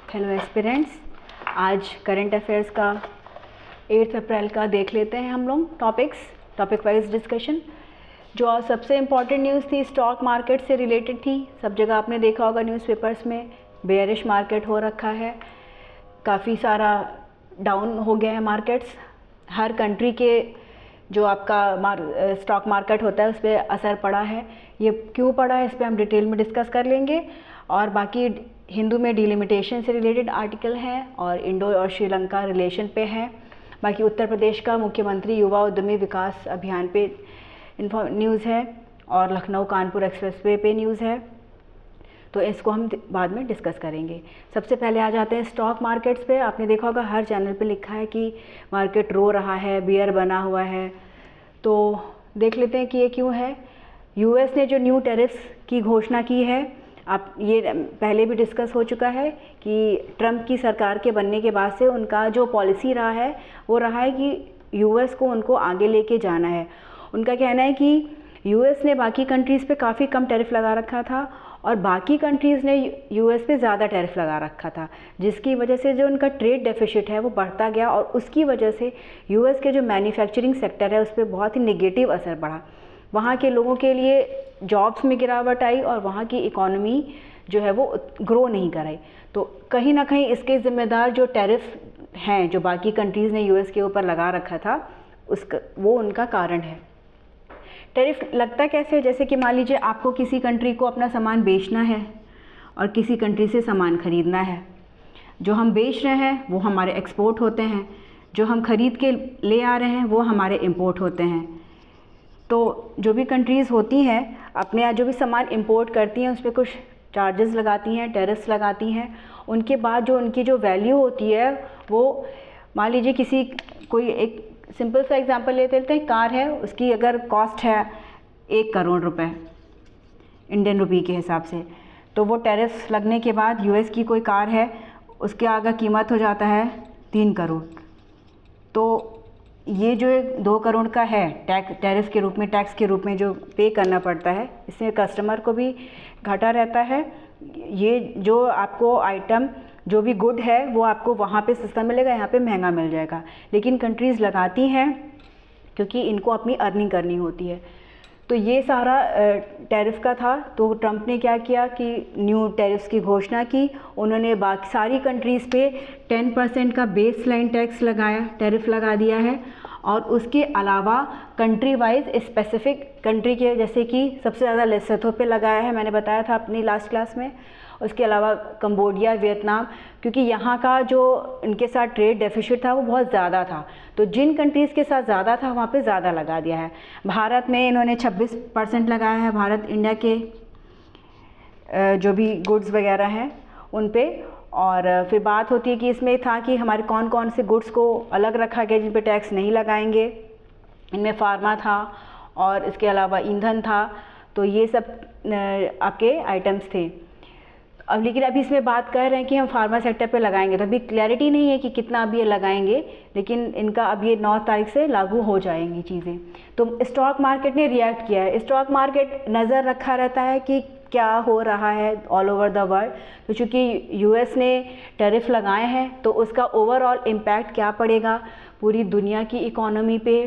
Hello aspirants, आज current affairs का 8 अप्रैल का देख लेते हैं हम लोग टॉपिक वाइज डिस्कशन। जो आज सबसे इम्पॉर्टेंट न्यूज़ थी स्टॉक मार्केट से रिलेटेड थी। सब जगह आपने देखा होगा न्यूज़पेपर्स में बेयरिश मार्केट हो रखा है, काफ़ी सारा डाउन हो गया है मार्केट्स। हर कंट्री के जो आपका स्टॉक मार्केट होता है उस पर असर पड़ा है। ये क्यों पड़ा है इस पर हम डिटेल में डिस्कस कर लेंगे। और बाकी हिंदू में डिलिमिटेशन से रिलेटेड आर्टिकल हैं और इंडो और श्रीलंका रिलेशन पे है। बाकी उत्तर प्रदेश का मुख्यमंत्री युवा उद्यमी विकास अभियान पे न्यूज़ है और लखनऊ कानपुर एक्सप्रेसवे पे न्यूज़ है, तो इसको हम बाद में डिस्कस करेंगे। सबसे पहले आ जाते हैं स्टॉक मार्केट्स पे। आपने देखा होगा हर चैनल पे लिखा है कि मार्केट रो रहा है, बियर बना हुआ है। तो देख लेते हैं कि ये क्यों है। यूएस ने जो न्यू टैरिफ्स की घोषणा की है, आप ये पहले भी डिस्कस हो चुका है कि ट्रंप की सरकार के बनने के बाद से उनका जो पॉलिसी रहा है वो रहा है कि यूएस को उनको आगे लेके जाना है। उनका कहना है कि यूएस ने बाकी कंट्रीज़ पे काफ़ी कम टैरिफ लगा रखा था और बाकी कंट्रीज़ ने यूएस पे ज़्यादा टैरिफ लगा रखा था, जिसकी वजह से जो उनका ट्रेड डेफिसिट है वो बढ़ता गया और उसकी वजह से यूएस के जो मैन्युफैक्चरिंग सेक्टर है उस पर बहुत ही नेगेटिव असर पड़ा। वहाँ के लोगों के लिए जॉब्स में गिरावट आई और वहाँ की इकोनॉमी जो है वो ग्रो नहीं कराई। तो कहीं ना कहीं इसके ज़िम्मेदार जो टैरिफ हैं जो बाकी कंट्रीज़ ने यूएस के ऊपर लगा रखा था वो उनका कारण है। टैरिफ लगता कैसे, जैसे कि मान लीजिए आपको किसी कंट्री को अपना सामान बेचना है और किसी कंट्री से सामान ख़रीदना है। जो हम बेच रहे हैं वो हमारे एक्सपोर्ट होते हैं, जो हम ख़रीद के ले आ रहे हैं वो हमारे इंपोर्ट होते हैं। तो जो भी कंट्रीज़ होती हैं अपने यहाँ जो भी सामान इंपोर्ट करती हैं उस पर कुछ चार्जेस लगाती हैं, टैरिफ्स लगाती हैं। उनके बाद जो उनकी जो वैल्यू होती है वो, मान लीजिए कोई एक सिंपल सा एग्जांपल लेते हैं, कार है, उसकी अगर कॉस्ट है 1 करोड़ रुपए इंडियन रुपी के हिसाब से, तो वो टैरिफ लगने के बाद यूएस की कोई कार है उसके आगे कीमत हो जाता है 3 करोड़। तो ये जो 2 करोड़ का है टैरिफ के रूप में, टैक्स के रूप में जो पे करना पड़ता है, इसमें कस्टमर को भी घाटा रहता है। ये जो आपको आइटम जो भी गुड है वो आपको वहाँ पे सस्ता मिलेगा, यहाँ पे महंगा मिल जाएगा। लेकिन कंट्रीज़ लगाती हैं क्योंकि इनको अपनी अर्निंग करनी होती है। तो ये सारा टैरिफ का था। तो ट्रंप ने क्या किया कि न्यू टैरिफ्स की घोषणा की। उन्होंने बाकी सारी कंट्रीज़ पे 10% का बेस लाइन टैक्स लगाया, टैरिफ लगा दिया है। और उसके अलावा कंट्री वाइज स्पेसिफिक कंट्री के, जैसे कि सबसे ज़्यादा लेसोथो पे लगाया है, मैंने बताया था अपनी लास्ट क्लास में। उसके अलावा कंबोडिया, वियतनाम, क्योंकि यहाँ का जो इनके साथ ट्रेड डेफिसिट था वो बहुत ज़्यादा था, तो जिन कंट्रीज़ के साथ ज़्यादा था वहाँ पे ज़्यादा लगा दिया है। भारत में इन्होंने 26% लगाया है, भारत इंडिया के जो भी गुड्स वगैरह हैं उन पे। और फिर बात होती है कि इसमें था कि हमारे कौन कौन से गुड्स को अलग रखा गया जिन पे टैक्स नहीं लगाएंगे। इनमें फार्मा था और इसके अलावा ईंधन था। तो ये सब आपके आइटम्स थे। अब लेकिन अभी इसमें बात कर रहे हैं कि हम फार्मा सेक्टर पे लगाएंगे, तो अभी क्लैरिटी नहीं है कि कितना अभी ये लगाएंगे, लेकिन इनका अब ये 9 तारीख से लागू हो जाएंगी चीज़ें। तो स्टॉक मार्केट ने रिएक्ट किया है। स्टॉक मार्केट नज़र रखा रहता है कि क्या हो रहा है ऑल ओवर द वर्ल्ड। तो चूँकि यूएस ने टैरिफ लगाए हैं तो उसका ओवरऑल इम्पैक्ट क्या पड़ेगा पूरी दुनिया की इकोनॉमी पे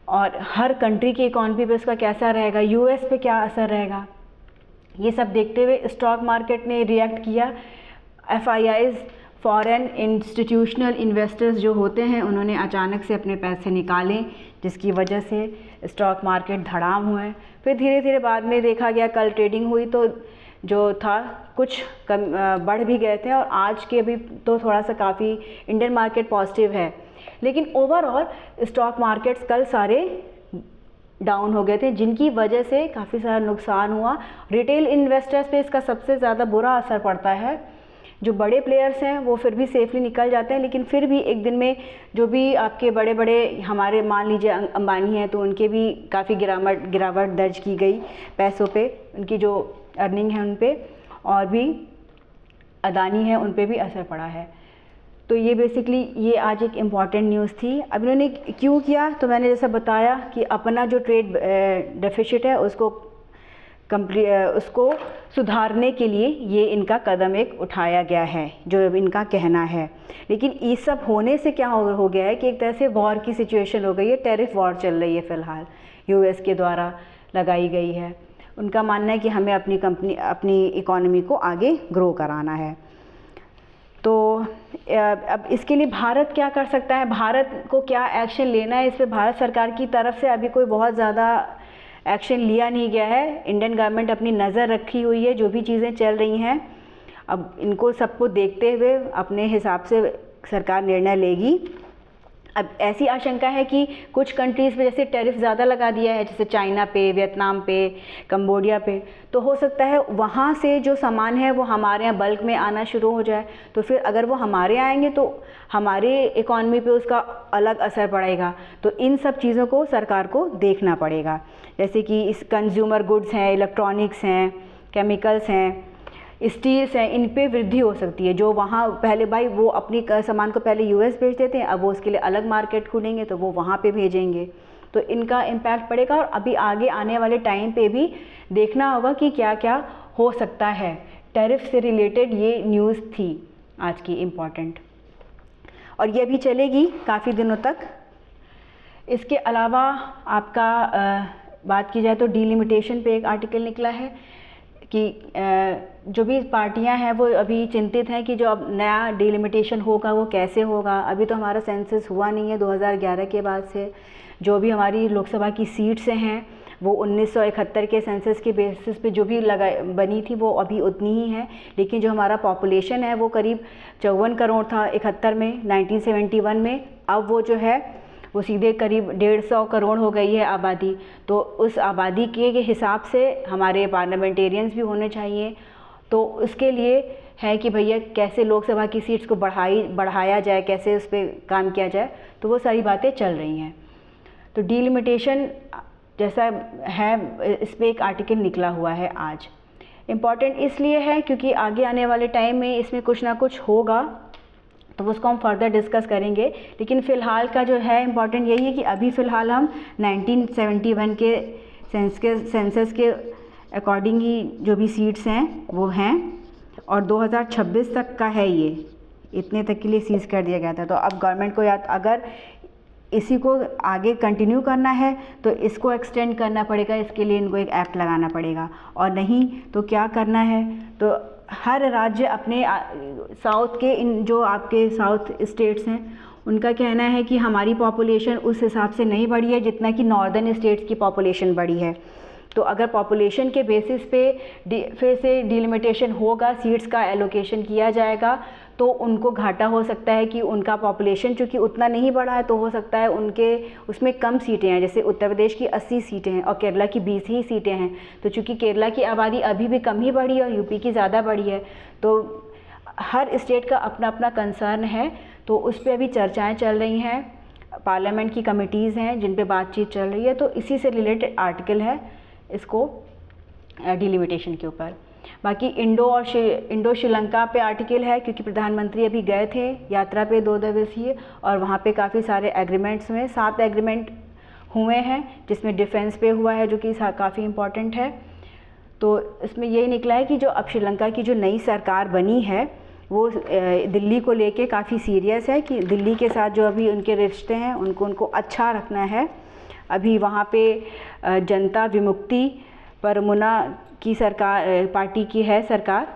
और हर कंट्री की इकोनॉमी पे उसका कैसा रहेगा, यूएस पे क्या असर रहेगा, ये सब देखते हुए स्टॉक मार्केट ने रिएक्ट किया। FIIs, फॉरेन इंस्टीट्यूशनल इन्वेस्टर्स जो होते हैं, उन्होंने अचानक से अपने पैसे निकाले, जिसकी वजह से स्टॉक मार्केट धड़ाम हुए। फिर धीरे धीरे बाद में देखा गया, कल ट्रेडिंग हुई तो जो था कुछ कम बढ़ भी गए थे और आज के भी तो थोड़ा सा काफ़ी इंडियन मार्केट पॉजिटिव है। लेकिन ओवरऑल स्टॉक मार्केट्स कल सारे डाउन हो गए थे, जिनकी वजह से काफ़ी सारा नुकसान हुआ। रिटेल इन्वेस्टर्स पे इसका सबसे ज़्यादा बुरा असर पड़ता है। जो बड़े प्लेयर्स हैं वो फिर भी सेफली निकल जाते हैं, लेकिन फिर भी एक दिन में जो भी आपके बड़े बड़े हमारे मान लीजिए अंबानी हैं तो उनके भी काफ़ी गिरावट दर्ज की गई पैसों पे, उनकी जो अर्निंग है उन पे, और भी अदानी है उन पे भी असर पड़ा है। तो ये बेसिकली ये आज एक इम्पॉर्टेंट न्यूज़ थी। अब इन्होंने क्यों किया, तो मैंने जैसा बताया कि अपना जो ट्रेड डेफिसिट है उसको उसको सुधारने के लिए ये इनका कदम एक उठाया गया है, जो इनका कहना है। लेकिन ये सब होने से क्या हो गया है कि एक तरह से वॉर की सिचुएशन हो गई है, टैरिफ वॉर चल रही है फ़िलहाल, यूएस के द्वारा लगाई गई है। उनका मानना है कि हमें अपनी इकोनॉमी को आगे ग्रो कराना है। तो अब इसके लिए भारत क्या कर सकता है, भारत को क्या एक्शन लेना है, इस पर भारत सरकार की तरफ से अभी कोई बहुत ज़्यादा एक्शन लिया नहीं गया है। इंडियन गवर्नमेंट अपनी नज़र रखी हुई है, जो भी चीज़ें चल रही हैं अब इनको सबको देखते हुए अपने हिसाब से सरकार निर्णय लेगी। अब ऐसी आशंका है कि कुछ कंट्रीज़ पे जैसे टैरिफ ज़्यादा लगा दिया है, जैसे चाइना पे, वियतनाम पे, कंबोडिया पे, तो हो सकता है वहाँ से जो सामान है वो हमारे यहाँ बल्क में आना शुरू हो जाए। तो फिर अगर वो हमारे यहाँ आएंगे तो हमारे इकॉनमी पे उसका अलग असर पड़ेगा। तो इन सब चीज़ों को सरकार को देखना पड़ेगा, जैसे कि इस कंज्यूमर गुड्स हैं, इलेक्ट्रॉनिक्स हैं, केमिकल्स हैं, स्टील्स हैं, इन पे वृद्धि हो सकती है। जो वहाँ पहले भाई वो अपनी सामान को पहले यूएस भेज देते हैं, अब वो उसके लिए अलग मार्केट खोलेंगे तो वो वहाँ पे भेजेंगे, तो इनका इम्पैक्ट पड़ेगा। और अभी आगे आने वाले टाइम पे भी देखना होगा कि क्या क्या हो सकता है। टैरिफ से रिलेटेड ये न्यूज़ थी आज की इम्पॉर्टेंट, और ये भी चलेगी काफ़ी दिनों तक। इसके अलावा आपका बात की जाए तो डीलिमिटेशन पे एक आर्टिकल निकला है कि जो भी पार्टियां हैं वो अभी चिंतित हैं कि जो अब नया डिलिमिटेशन होगा वो कैसे होगा। अभी तो हमारा सेंसस हुआ नहीं है 2011 के बाद से। जो भी हमारी लोकसभा की सीट्स हैं वो 1971 के सेंसस के बेसिस पे जो भी बनी थी वो अभी उतनी ही है। लेकिन जो हमारा पॉपुलेशन है वो करीब 54 करोड़ था 71 में, 1971 में। अब वो जो है वो सीधे करीब 150 करोड़ हो गई है आबादी। तो उस आबादी के हिसाब से हमारे पार्लियामेंटेरियंस भी होने चाहिए। तो उसके लिए है कि भैया कैसे लोकसभा की सीट्स को बढ़ाया जाए, कैसे उस पर काम किया जाए, तो वो सारी बातें चल रही हैं। तो डीलिमिटेशन जैसा है इस पर एक आर्टिकल निकला हुआ है आज। इम्पॉर्टेंट इसलिए है क्योंकि आगे आने वाले टाइम में इसमें कुछ ना कुछ होगा, तो उसको हम फर्दर डिस्कस करेंगे। लेकिन फ़िलहाल का जो है इम्पॉर्टेंट यही है कि अभी फ़िलहाल हम 1971 के सेंसस के अकॉर्डिंग ही जो भी सीट्स हैं वो हैं, और 2026 तक का है ये, इतने तक के लिए सीज़ कर दिया गया था। तो अब गवर्नमेंट को अगर इसी को आगे कंटिन्यू करना है तो इसको एक्सटेंड करना पड़ेगा, इसके लिए इनको एक एक्ट लगाना पड़ेगा। और नहीं तो क्या करना है, तो हर राज्य अपने साउथ के जो आपके साउथ स्टेट्स हैं उनका कहना है कि हमारी पॉपुलेशन उस हिसाब से नहीं बढ़ी है जितना कि नॉर्दर्न स्टेट्स की पॉपुलेशन बढ़ी है। तो अगर पॉपुलेशन के बेसिस पे फिर से डिलिमिटेशन होगा, सीट्स का एलोकेशन किया जाएगा, तो उनको घाटा हो सकता है कि उनका पॉपुलेशन चूँकि उतना नहीं बढ़ा है तो हो सकता है उनके उसमें कम सीटें हैं। जैसे उत्तर प्रदेश की 80 सीटें हैं और केरला की 20 ही सीटें हैं। तो चूँकि केरला की आबादी अभी भी कम ही बढ़ी है और यूपी की ज़्यादा बढ़ी है, तो हर स्टेट का अपना अपना कंसर्न है। तो उस पर अभी चर्चाएँ चल रही हैं, पार्लियामेंट की कमिटीज़ हैं जिन पर बातचीत चल रही है। तो इसी से रिलेटेड आर्टिकल है इसको डिलिमिटेशन के ऊपर। बाकी इंडो श्रीलंका पे आर्टिकल है क्योंकि प्रधानमंत्री अभी गए थे यात्रा पे 2 दिवसीय, और वहाँ पे काफ़ी सारे एग्रीमेंट्स हुए, 7 एग्रीमेंट हुए हैं जिसमें डिफेंस पे हुआ है जो कि काफ़ी इम्पॉर्टेंट है। तो इसमें यही निकला है कि जो अब श्रीलंका की जो नई सरकार बनी है वो दिल्ली को लेके काफ़ी सीरियस है कि दिल्ली के साथ जो अभी उनके रिश्ते हैं उनको अच्छा रखना है। अभी वहाँ पे जनता विमुक्ति परमुना की सरकार पार्टी की है सरकार,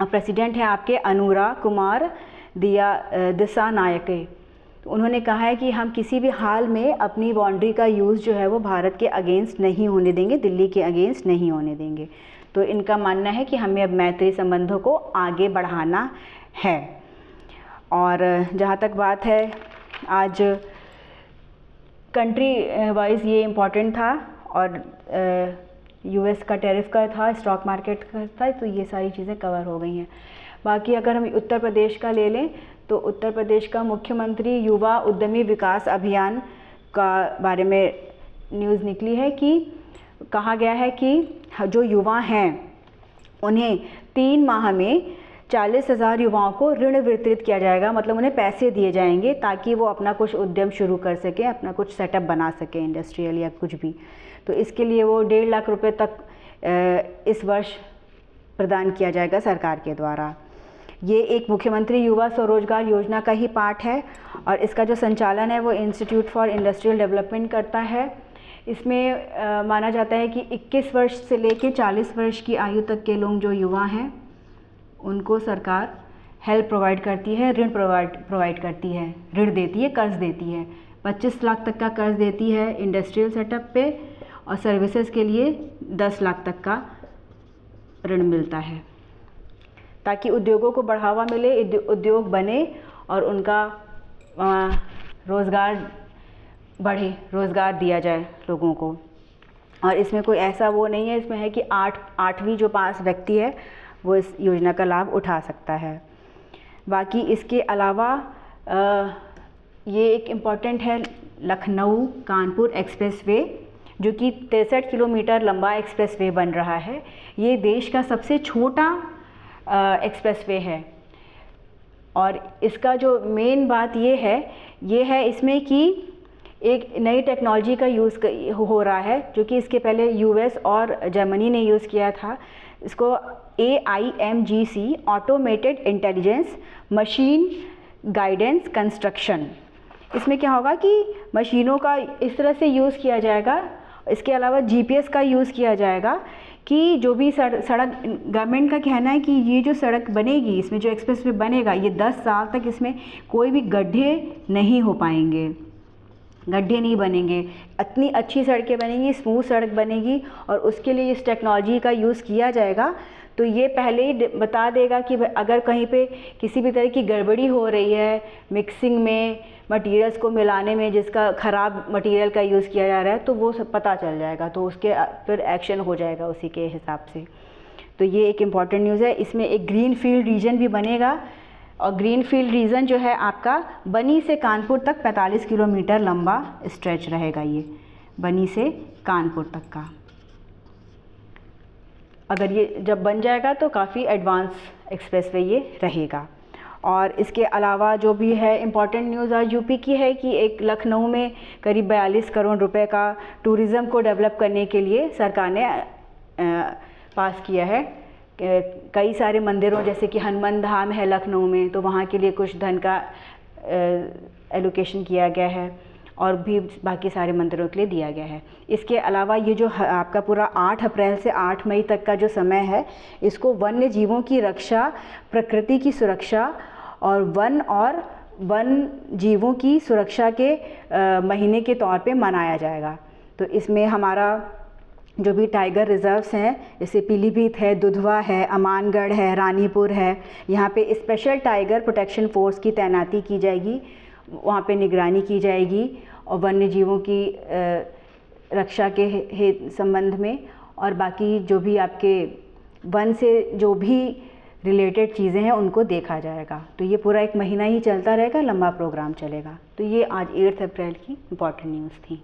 प्रेसिडेंट है आपके अनुरा कुमार दिसानायके। तो उन्होंने कहा है कि हम किसी भी हाल में अपनी बाउंड्री का यूज़ जो है वो भारत के अगेंस्ट नहीं होने देंगे, दिल्ली के अगेंस्ट नहीं होने देंगे। तो इनका मानना है कि हमें अब मैत्री संबंधों को आगे बढ़ाना है। और जहाँ तक बात है आज कंट्री वाइज ये इम्पॉर्टेंट था, और यूएस का टैरिफ का था, स्टॉक मार्केट का था, तो ये सारी चीज़ें कवर हो गई हैं। बाकी अगर हम उत्तर प्रदेश का ले लें तो उत्तर प्रदेश का मुख्यमंत्री युवा उद्यमी विकास अभियान का बारे में न्यूज़ निकली है कि कहा गया है कि जो युवा हैं उन्हें 3 माह में 40,000 युवाओं को ऋण वितरित किया जाएगा, मतलब उन्हें पैसे दिए जाएंगे ताकि वो अपना कुछ उद्यम शुरू कर सकें, अपना कुछ सेटअप बना सकें इंडस्ट्रियल या कुछ भी। तो इसके लिए वो 1.5 लाख रुपए तक इस वर्ष प्रदान किया जाएगा सरकार के द्वारा। ये एक मुख्यमंत्री युवा स्वरोजगार योजना का ही पार्ट है और इसका जो संचालन है वो इंस्टीट्यूट फॉर इंडस्ट्रियल डेवलपमेंट करता है। इसमें माना जाता है कि 21 वर्ष से लेकर 40 वर्ष की आयु तक के लोग जो युवा हैं उनको सरकार हेल्प प्रोवाइड करती है, ऋण प्रोवाइड करती है, ऋण देती है, कर्ज देती है। 25 लाख तक का कर्ज देती है इंडस्ट्रियल सेटअप पे और सर्विसेज के लिए 10 लाख तक का ऋण मिलता है ताकि उद्योगों को बढ़ावा मिले, उद्योग बने और उनका रोज़गार बढ़े, रोज़गार दिया जाए लोगों को। और इसमें कोई ऐसा वो नहीं है, इसमें है कि आठवीं जो पास व्यक्ति है वो इस योजना का लाभ उठा सकता है। बाकी इसके अलावा ये एक इम्पॉर्टेंट है लखनऊ कानपुर एक्सप्रेसवे, जो कि 63 किलोमीटर लंबा एक्सप्रेसवे बन रहा है। ये देश का सबसे छोटा एक्सप्रेसवे है और इसका जो मेन बात ये है इसमें कि एक नई टेक्नोलॉजी का यूज़ हो रहा है जो कि इसके पहले यूएस और जर्मनी ने यूज़ किया था। इसको AIMGC automated intelligence machine guidance construction. इसमें क्या होगा कि मशीनों का इस तरह से यूज़ किया जाएगा, इसके अलावा GPS का यूज़ किया जाएगा कि जो भी सड़क गवर्नमेंट का कहना है कि ये जो सड़क बनेगी, इसमें जो एक्सप्रेसवे बनेगा, ये 10 साल तक इसमें कोई भी गड्ढे नहीं हो पाएंगे, गड्ढे नहीं बनेंगे, इतनी अच्छी सड़कें बनेंगी, स्मूथ सड़क बनेगी और उसके लिए इस टेक्नोलॉजी का यूज़ किया जाएगा। तो ये पहले ही बता देगा कि अगर कहीं पे किसी भी तरह की गड़बड़ी हो रही है मिक्सिंग में, मटेरियल्स को मिलाने में, जिसका ख़राब मटेरियल का यूज़ किया जा रहा है, तो वो सब पता चल जाएगा, तो उसके फिर एक्शन हो जाएगा उसी के हिसाब से। तो ये एक इम्पॉर्टेंट न्यूज़ है। इसमें एक ग्रीन फील्ड रीजन भी बनेगा और ग्रीन फील्ड रीजन जो है आपका बनी से कानपुर तक 45 किलोमीटर लंबा स्ट्रेच रहेगा। ये बनी से कानपुर तक का, अगर ये जब बन जाएगा तो काफ़ी एडवांस एक्सप्रेसवे ये रहेगा। और इसके अलावा जो भी है इम्पॉर्टेंट न्यूज़ आज यूपी की है कि एक लखनऊ में करीब 42 करोड़ रुपए का टूरिज़्म को डेवलप करने के लिए सरकार ने पास किया है। कई सारे मंदिरों जैसे कि हनुमान धाम है लखनऊ में, तो वहाँ के लिए कुछ धन का एलोकेशन किया गया है और भी बाकी सारे मंदिरों के लिए दिया गया है। इसके अलावा ये जो आपका पूरा 8 अप्रैल से 8 मई तक का जो समय है, इसको वन्य जीवों की रक्षा, प्रकृति की सुरक्षा और वन जीवों की सुरक्षा के महीने के तौर पे मनाया जाएगा। तो इसमें हमारा जो भी टाइगर रिजर्व्स हैं, जैसे पीलीभीत है, दुधवा है, अमानगढ़ है, रानीपुर है, यहाँ पे स्पेशल टाइगर प्रोटेक्शन फोर्स की तैनाती की जाएगी, वहाँ पे निगरानी की जाएगी और वन्य जीवों की रक्षा के संबंध में और बाकी जो भी आपके वन से जो भी रिलेटेड चीज़ें हैं उनको देखा जाएगा। तो ये पूरा 1 महीना ही चलता रहेगा, लंबा प्रोग्राम चलेगा। तो ये आज 8 अप्रैल की इम्पॉर्टेंट न्यूज़ थी।